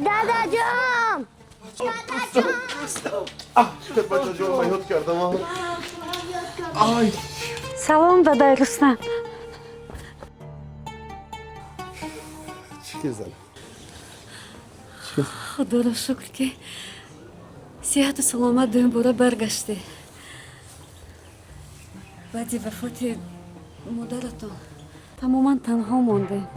داداجم بچه جان من یاد کردم آی سلام دادای رستم. چی زن؟ خدا را شکر که صحت و سلامت دویم باره برگشته. بعد وفات مادرتان تماما تنها مانده.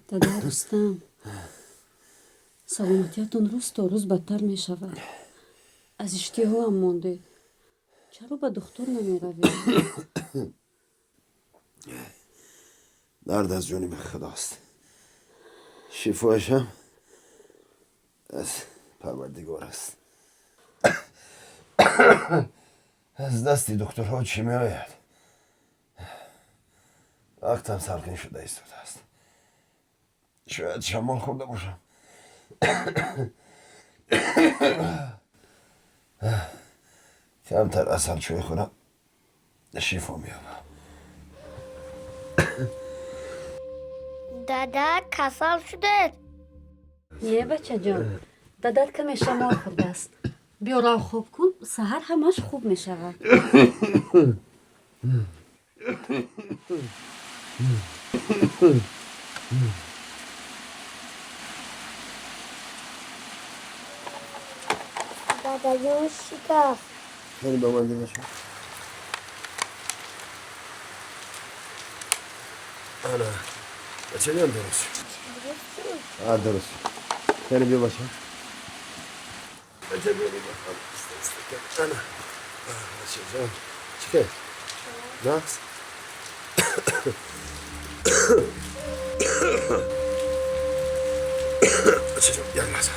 دادای رستم، سلامتیتان روز تا روز بدتر می شود. از اشتها هم مانده. چرا به دکتر نمی روید؟ درد از جانب خداست. شفایش هم از پروردگار است. از دستی دکترها چی می آید؟ وقتم سلخین شده ایستاده است. شاید شمال خورده باشم. کمتر اصل چوی خورم شفا می آبم. دادا کسل شده. نه بچه جان، دادت کمی شمال خورده است. بیا را خوب کن، سحر همش خوب می شود. دادا جون شکست. خیلی با من دیگه شد. آنا بچه جان درست شد. درست شد. خیلی بیا باشه. بچه بیا بیا. آنا بچه جان چی که؟ نقص؟ بچه جان یک لحظه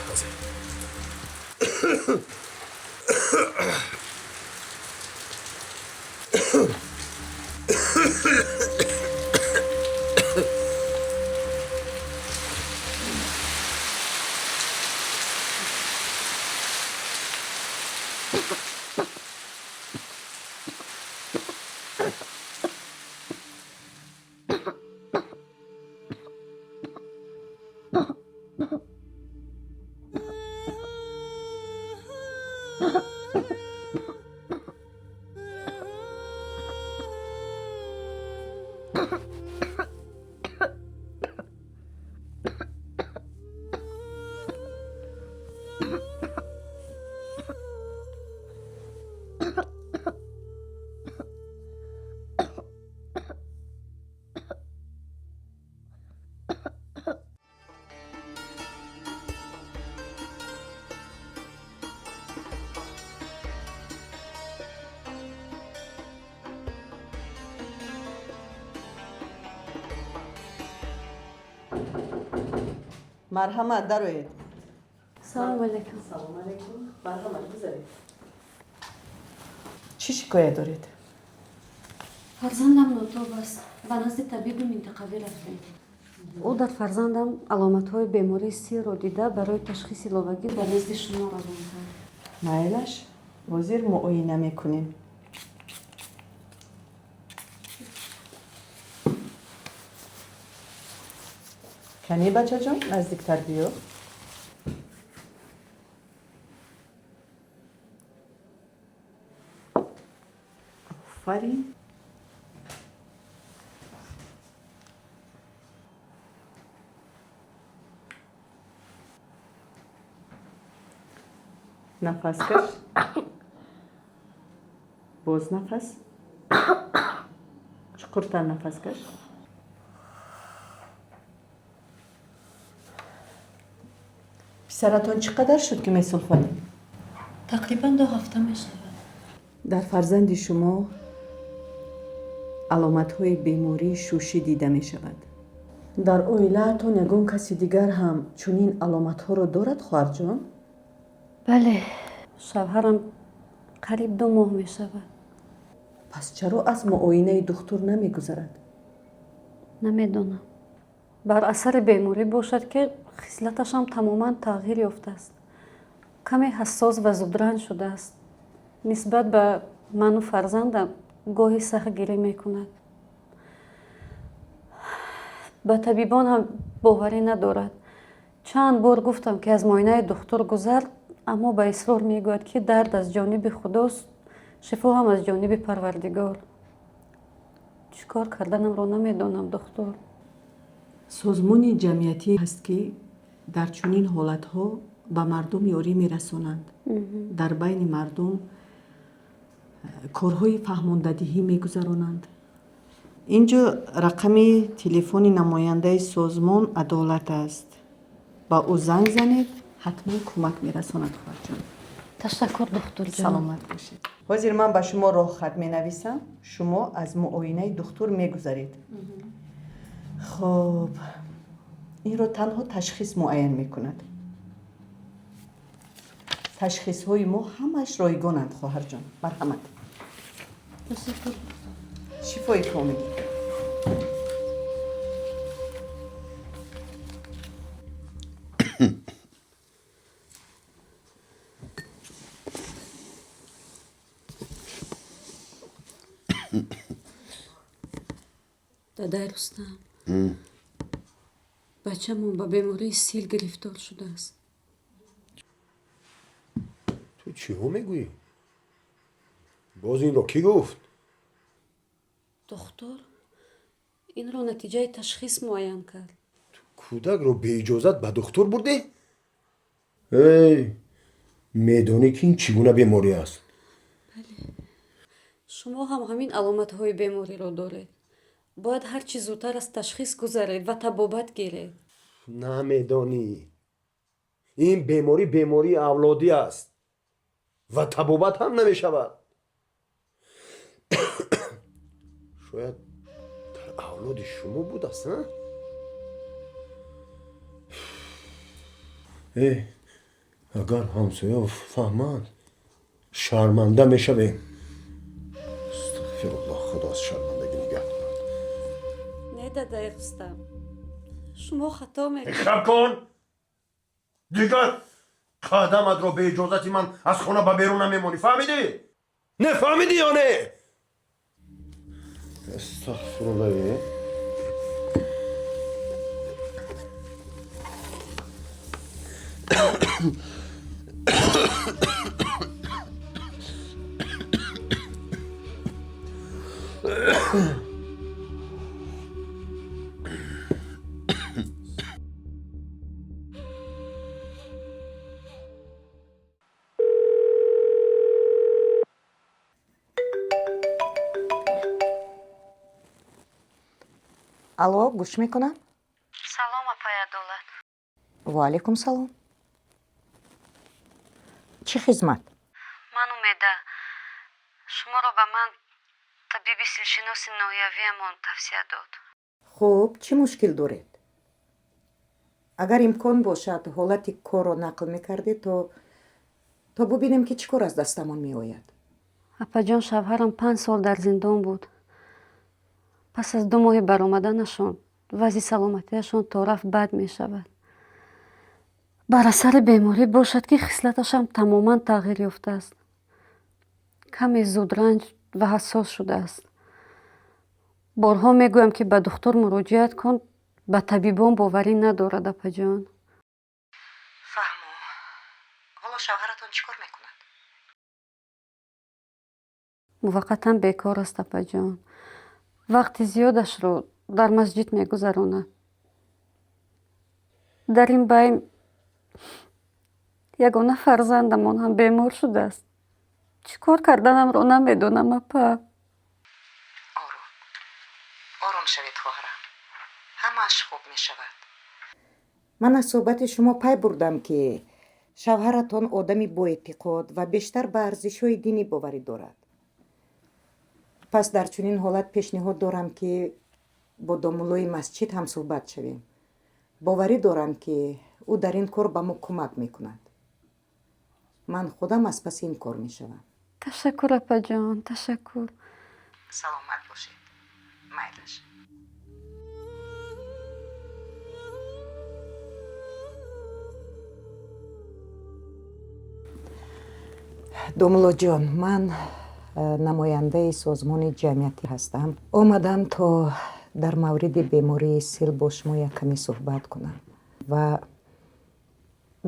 مرحمت دروید. سلام علیکم. سلام علیکم. مرحمت بذارید. چی شکایت دارید؟ فرزندم ناتاب است. به نزد طبیب منطقوی رفتیم. او در فرزندم علامت‌های بیماری سیر را دیده برای تشخیص لاوگی به نزد شما روان کرد. مایلش وزیر معاینه میکنیم. کنی بچه جان نزدیکتر بیا. آفرین. نفس کش. باز نفس. چقدر نفس کش. سرطان چقدر شد که میسلفانی؟ تقریبا 2 هفته می شود. در فرزند شما علامت های بیماری شوشی دیده می شود. در اویلتون یگون کسی دیگر هم چنین علامت ها رو دارد خواهر جان؟ بله، شوهرم قریب 2 ماه می شود. پس چرا از معاینه دکتر نمی گذرد؟ نمیدونم. بر اثر بیماری باشد که خصلتش هم تماما تغییر یافته است. کمی حساس و زودرنج شده است. نسبت به من و فرزندم گاهی سخت گیری می کند. به طبیبان هم باوری ندارد. چند بار گفتم که از معاینه دکتر گذر، اما به اصرار می گوید که درد از جانب خداست، شفا هم از جانب پروردگار. چیکار کردنم را نمیدانم دکتر. سازمان جمعیتی هست که در چنین حالت ها به مردم یاری می رسانند. در بین مردم کارهای فهماندهی می گذرانند. اینجا رقم تلفن نماینده سازمان عدالت است. با او زنگ زنید، حتما کمک می رساند خواهر جان. تشکر دکتر جان. سلامت باشید. وزیر من به شما راه خط می نویسم. شما از معاینه دکتر می گذارید. خب این رو تنها تشخیص معین می کند. تشخیص های ما همش رایگانند خواهر جان. مرحمت. تشکر. شفای کامل. دادای رستم، بچه‌مون با بیماری سیل گرفتار شده است. تو چی ها میگویی؟ باز این رو کی گفت؟ دکتر این رو نتیجه تشخیص معین کرد. کودک رو به اجازت به دکتر برده؟ ای میدانی که این چگونه بیماری است؟ شما هم همین علامت های بیماری رو دارید. باید هر چی زودتر از تشخیص گذارید و تبابت گیرید. نمیدانی این بیماری اولادی است و تبابت هم نمی شود. شاید در اولاد شما بود است نه؟ اگر همسایه فهمند شرمنده می شویم. استغفر الله، خدا از شرمندگی نگه دارد. نه دادای رستم، شما خطا میکنید. شب کن دیگر قدمت رو به اجازت من از خونه به بیرون نمیمونی، فهمیدی؟ نه فهمیدی یا نه؟ استغفر الله. الو گوش میکنم. سلام اپای عدالت. و علیکم سلام. چی خدمت؟ من امیده. شما رو به من طبیب سیلشناس نایویمان توصیه داد. خوب چی مشکل دارید؟ اگر امکان باشد حالت کار رو نقل میکردید تا ببینیم که چی کار از دستمون میآید. اپا جان شوهرم 5 سال در زندان بود. پس از 2 ماه برآمدنشان وضع سلامتیشان تا رفت بد می شود. بر اثر بیماری باشد که خصلتش هم تماما تغییر یافته است. کمی زودرنج و حساس شده است. بارها میگویم که به دکتر مراجعت کن، به طبیبان باوری ندارد اپا جان. فهمو. حالا شوهرتون چیکار میکند؟ موقتا بیکار است اپا جان. وقت زیادش رو در مسجد میگذراند. در این بین یگانه فرزندمان هم بیمار شده است. چیکار کردنم رو نمیدونم اپا. آروم شوید خواهرم. همش خوب میشود. من از صحبت شما پی بردم که шавҳаратон одами боэътиқод ва бештар ба арзишҳои динӣ боварӣ дорад. пас дар чунин ҳолат пешниҳод дорам ки бо домулои масҷид ҳам суҳбат шавем. боварӣ дорам ки ӯ дар ин кор ба мо кӯмак мекунад. ман худам аз паси ин кор мешавам. ташаккур апаҷон, ташаккур. саломат бошед. майлаш. домулоҷон, ман намояндаи созмони ҷамъиятӣ ҳастам. омадам то дар мавриди бемории сил бо шумо як каме суҳбат кунам ва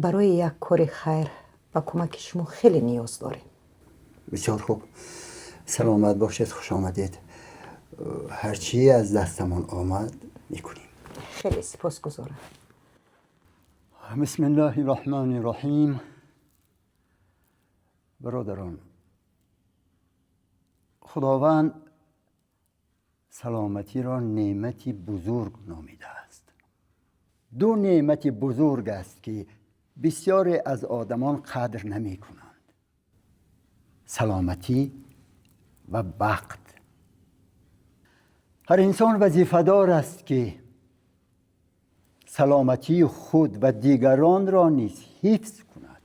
барои як кори хайр ба кӯмаки шумо хеле ниёз дорем. بسیار خوب. سلامت باشید، خوش آمدید. هرچی از دستمان آمد میکنیم. خیلی سپاسگزارم. بسم الله الرحمن الرحیم. برادران، خداوند سلامتی را نعمتی بزرگ نامیده است. دو نعمت بزرگ است که بسیاری از آدمان قدر نمی کنند. سلامتی و وقت. هر انسان وظیفه‌دار است که سلامتی خود و دیگران را نیز حفظ کند.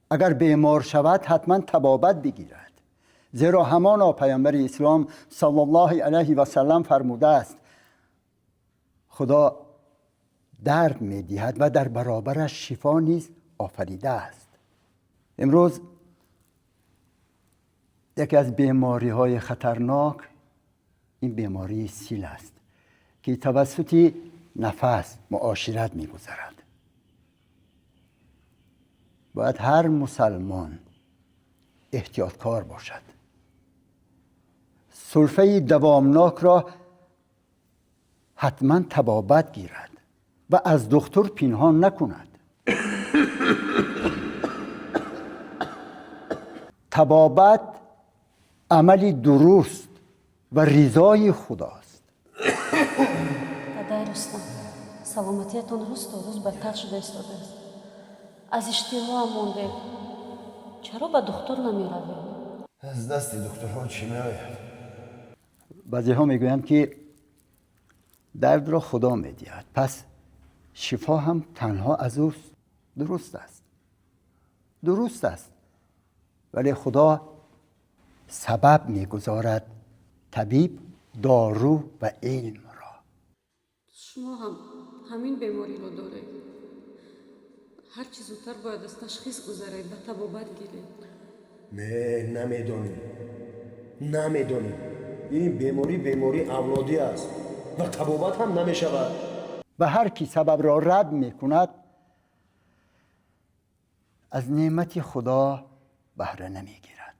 اگر بیمار شود حتما طبابت بگیرد، زیرا همان پیامبر اسلام صلی الله علیه و سلم فرموده است خدا درد می‌دهد و در برابرش شفا نیز آفریده است. امروز یکی از بیماری‌های خطرناک این بیماری سیل است که توسط نفس معاشرت می‌گذرد. باید هر مسلمان احتیاطکار باشد. سلفه دوامناک را حتما طبابت گیرد و از دکتر پنهان نکند. طبابت عملی درست و رضای خداست. دادای رستم، سلامتیتان روز تا روز بدتر شده ایستاده است. از اشتها هم مونده. چرا به دکتر نمیروید؟ از دست دکترها چی میآید؟ بعضی‌ها میگویند که درد را خدا میدهد، پس شفا هم تنها از اوست. درست است، درست است، ولی خدا سبب میگذارد طبیب دارو و علم را. شما هم همین بیماری را دارید. هر چی زودتر باید از تشخیص گذارید و طبابت گیرید. نمیدونیم. این بیماری اولادی است و طبابت هم نمیشود. و هر کی سبب را رد میکند از نعمت خدا بهره نمیگیرد.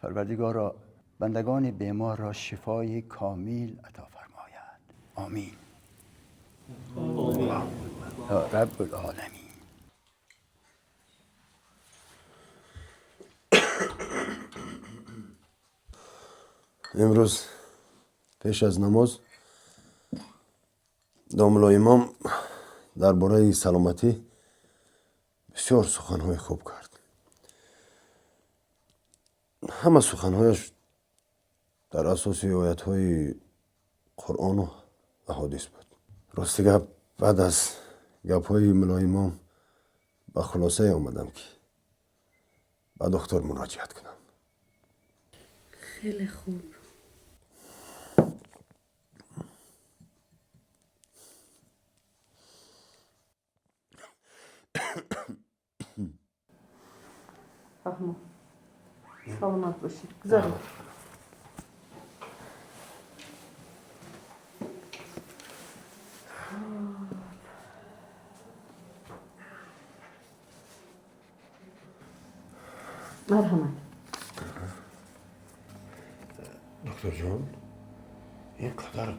پروردگارا بندگان بیمار را شفای کامل عطا فرماید. آمین. یا رب العالمین. امروز پیش از نماز داملا امام درباره سلامتی بسیار سخنهای خوب کرد. همه سخنهایش در اساس آیاتهای قرآن و احادیث بود. راستی گپ بعد از گپهای ملا امام به خلاصه آمدم که به دکتر مراجعت کنم. خیلی خوب. فهمو. سلامت باشید. گذارید. مرحمت. دکتر جان، اینقدر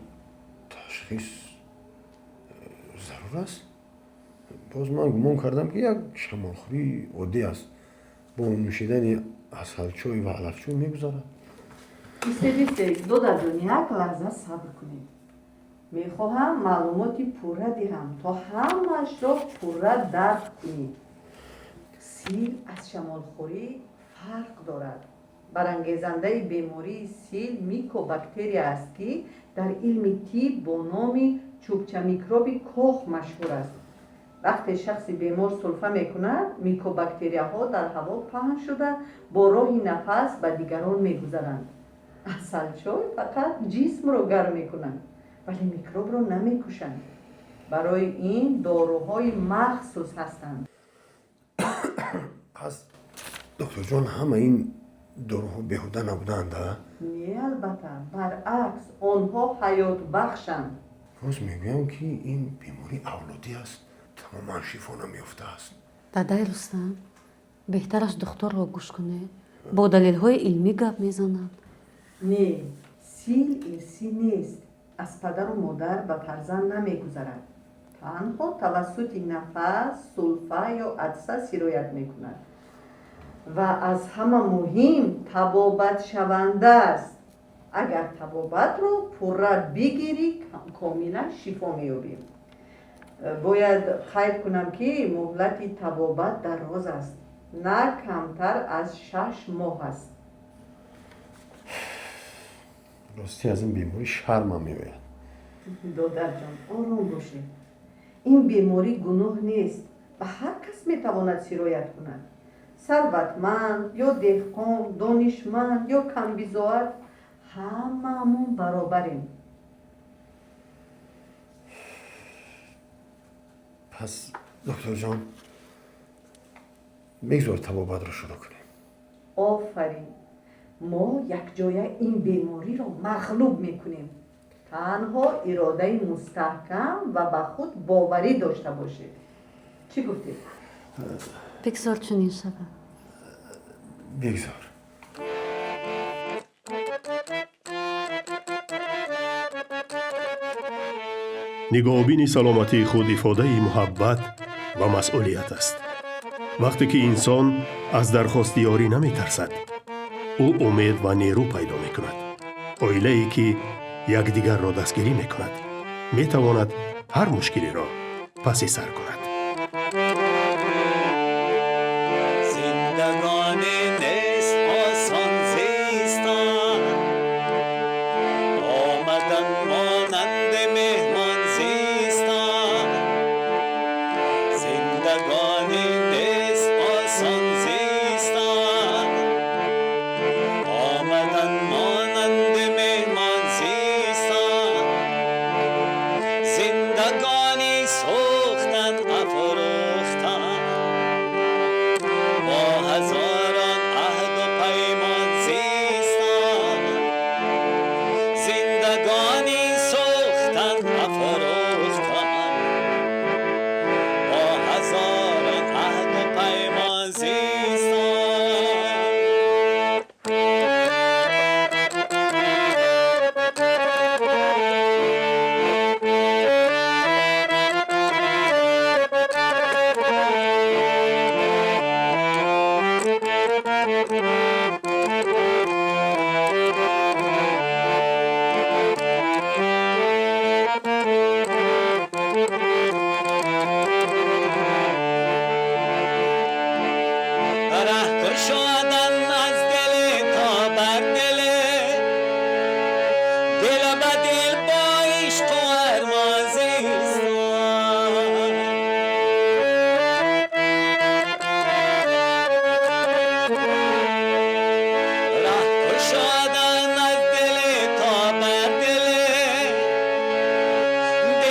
تشخیص ضرور است؟ باز من گمان کردم که یک شمالخوری عادی است. با نوشیدن عسل چای و علف چای میگذارد. ایستید دو دقیقه یک لحظه صبر کنید. میخواهم معلوماتی پوره دهم تا همش را پوره درک کنید. سیل از شمالخوری فرق دارد. برانگیزنده بیماری سیل میکوباکتری است که در علم طب با نام چوبچه میکروب کوخ مشهور است. وقتی شخص بیمار سلفه میکند، میکوباکتریا ها در هوا پهن شده با راه نفس به دیگران میگذرند. اصل چای فقط جسم رو گرم میکنند ولی میکروب رو نمیکشند. برای این داروهای مخصوص هستند. پس دکتر جان همه این داروها بیهوده نبودند؟ نه البته، برعکس آنها حیات بخشند. روز میگویم که این بیماری اولادی است، تماما شفا نمیافته است. دادای رستم بهتر از دکتر رو گوش کنه، با دلیل های علمی گپ میزنند. نه، سیل ارسی نیست. از پدر و مادر به فرزند نمیگذرد. تنها توسط نفس، سلفه یا عطسه سرایت میکند و از همه مهم تبابت شونده است. اگر تبابت رو پوره بگیری کاملا شفا مییابیم. باید قید کنم که مهلت تبابت دراز است، نه کمتر از 6 ماه است. راستی از این بیماری شرمم میآید. دادر جان آرام باشید. این بیماری گناه نیست و هر کس میتواند سرایت کند. ثروتمند یا دهقان، دانشمند یا کم بضاعت، هممون برابریم. پس دکتر جان بگذار تبابت رو شروع کنیم. آفرین. ما یک جای این بیماری را مغلوب میکنیم. تنها اراده مستحکم و به خود باوری داشته باشید. چی گفتید؟ بگذار چنین شود. بگذار. نگاهبین سلامتی خود افاده محبت و مسئولیت است. وقتی که انسان از درخواست یاری نمی ترسد، او امید و نیرو پیدا می کند. عائله ای که یکدیگر را دستگیری می کند می تواند هر مشکلی را پس سر کند. زندگانی نیست آسان زیستن، آمدن مانند مهمان زیستن. زندگانی نیست آسان زیستن، آمدن مانند مهمان زیستن. زندگانی سوختن افروختن، با هزاران عهد و پیمان زیستن. زندگانی سوختن افروختن، با هزاران عهد و پیمان زیستن. ره گشادن از دل تا بر دل، دل